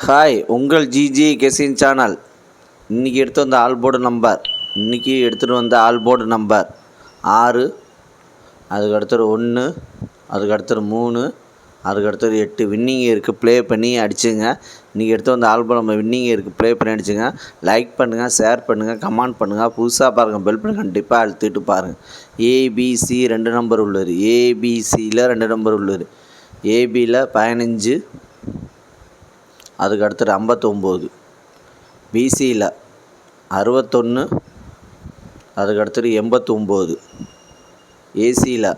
Hi, உங்கள் GG கெசின் channel. இன்றைக்கி எடுத்துகிட்டு வந்த ஆல்போர்டு நம்பர் 6, அதுக்கடுத்தது 1, அதுக்கடுத்தது 3, அதுக்கடுத்தது 8 வின்னிங் இருக்குது. ப்ளே பண்ணி அடிச்சுங்க. இன்றைக்கி எடுத்து வந்த ஆல்போர்டு நம்ம வின்னிங் இருக்குது. ப்ளே பண்ணி அடிச்சுங்க. லைக் பண்ணுங்கள், ஷேர் பண்ணுங்கள், கமெண்ட் பண்ணுங்கள். புதுசாக பாருங்கள், பெல் பண்ணி கண்டிப்பாக அழுத்திட்டு பாருங்கள். ஏபிசி 2 நம்பர் உள்ளது. ஏபிசியில் 2 நம்பர் உள்ளது. ஏபியில் 15, அதுக்கு அடுத்தது 59, பிசியில் 61, அதுக்கு அடுத்தது 89, ஏசியில்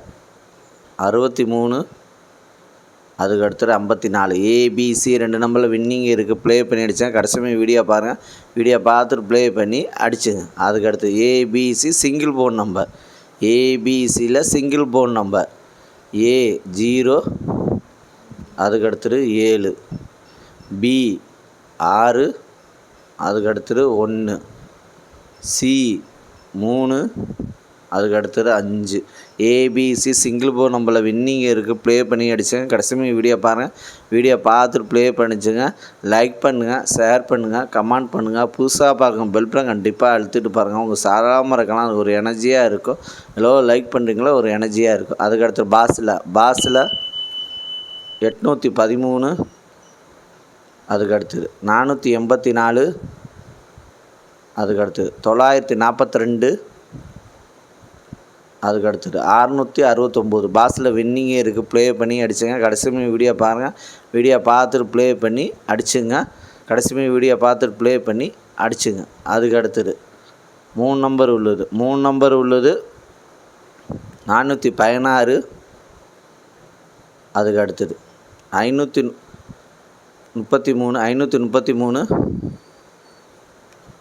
63, அதுக்கு அடுத்தது 54. ஏபிசி 2 நம்பரில் வின்னிங் இருக்குது. ப்ளே பண்ணி அடித்தேன். கடைசியுமே வீடியோ பாருங்கள். வீடியோ பார்த்துட்டு ப்ளே பண்ணி அடிச்சுங்க. அதுக்கு அடுத்து ஏபிசி சிங்கிள் போன் நம்பர். ஏபிசியில் சிங்கிள் போன் நம்பர் A0, அதுக்கு அடுத்தது 7, பி 6, அதுக்கு அடுத்தது 1, சி 3, அதுக்கு அடுத்தது 5. ஏபிசி சிங்கிள் போன் நம்பரில் வின்னிங் இருக்குது. ப்ளே பண்ணி அடிச்சுங்க. கடைசியுமே வீடியோ பாருங்கள். வீடியோ பார்த்துட்டு ப்ளே பண்ணிச்சுங்க. லைக் பண்ணுங்கள், ஷேர் பண்ணுங்கள், கமெண்ட் பண்ணுங்கள். புதுசாக பார்க்குங்க, பெல் பட்டன் கண்டிப்பாக அழுத்திட்டு பாருங்கள். உங்கள் சாராமல் இருக்கலாம், அது ஒரு எனர்ஜியாக இருக்கும். எவ்வளோ லைக் பண்ணுறீங்களோ ஒரு எனர்ஜியாக இருக்கும். அதுக்கு அடுத்து பாஸில் 813, அதுக்கு அடுத்தது 484, அதுக்கு அடுத்தது 942, அதுக்கு அடுத்தது 669. பாஸில் வின்னிங்கே இருக்குது. ப்ளே பண்ணி அடிச்சுங்க. கடைசியுமே வீடியோ பாருங்கள். வீடியோ பார்த்துட்டு ப்ளே பண்ணி அடிச்சுங்க. கடைசியுமே வீடியோ பார்த்துட்டு ப்ளே பண்ணி அடிச்சுங்க. அதுக்கு அடுத்தது 3 நம்பர் உள்ளது. 3 நம்பர் உள்ளது 416, அதுக்கு அடுத்தது 533,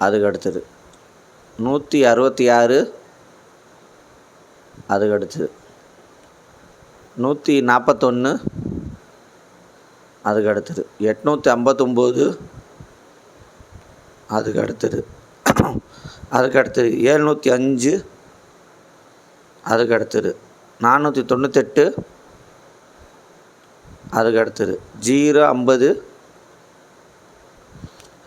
அதுக்கு அடுத்தது 166, அதுக்கு அடுத்தது 141, அதுக்கு அடுத்தது 859, அதுக்கு அடுத்தது 705, அதுக்கு அடுத்தது 498, அதுக்கு அடுத்தது 050,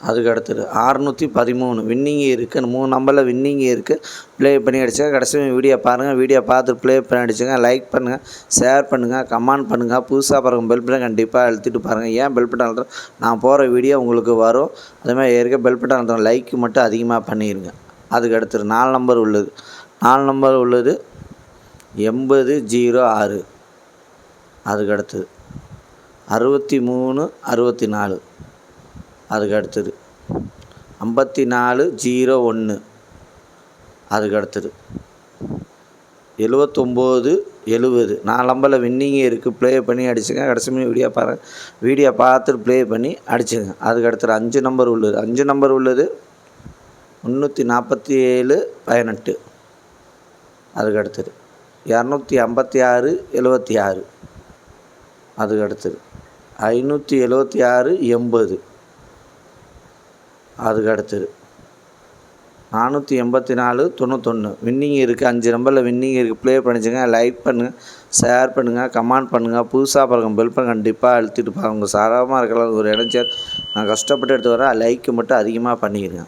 அதுக்கு அடுத்தது 613. வின்னிங் இருக்குது. 3 நம்பரில் வின்னிங் இருக்குது. ப்ளே பண்ணி அடிச்சுங்க. கடைசி வீடியோ பாருங்கள். வீடியோ பார்த்துட்டு ப்ளே பண்ணி அடிச்சுங்க. லைக் பண்ணுங்கள், ஷேர் பண்ணுங்கள், கமெண்ட் பண்ணுங்கள். புதுசாக பாருங்கள், பெல் பட்டன் கண்டிப்பாக அழுத்திட்டு பாருங்கள். ஏன் பெல் பட்டன் அழுத்துறோம்? நான் போகிற வீடியோ உங்களுக்கு வரும். அதேமாதிரி பெல் பட்டன் அழுத்துறோம். லைக் மட்டும் அதிகமாக பண்ணிடுங்க. அதுக்கு அடுத்தது 4 நம்பர் உள்ளது. 4 நம்பர் உள்ளது 8006, அதுக்கு அடுத்தது 63, 64, அதுக்கு அடுத்தது 5401, அதுக்கு அடுத்தது 7970. 4 நம்பரில் வின்னிங் இருக்குது. ப்ளே பண்ணி அடிச்சுங்க. கடைசி வீடியோ பாருங்கள். வீடியோ பார்த்துட்டு ப்ளே பண்ணி அடிச்சுங்க. அதுக்கு அடுத்தது 5 நம்பர் உள்ளது. 5 நம்பர் உள்ளது 347, 18, அதுக்கு அடுத்தது 256, 76, அதுக்கு அடுத்தது 576, 80, அதுக்கு அடுத்தது 484, 91. வின்னிங் இருக்குது. 5 நம்பரில் வின்னிங் இருக்குது. ப்ளே பண்ணிச்சுங்க. லைக் பண்ணுங்கள், ஷேர் பண்ணுங்கள், கமெண்ட் பண்ணுங்கள். புதுசாக பாருங்கள், பெல் பட்டன் கண்டிப்பாக அழுத்திட்டு பாருங்கள். உங்கள் சாதாரணமாக இருக்கலாம், ஒரு எனர்ஜியாக நான் கஷ்டப்பட்டு எடுத்து வரேன். லைக்கு மட்டும் அதிகமாக பண்ணிடுங்க.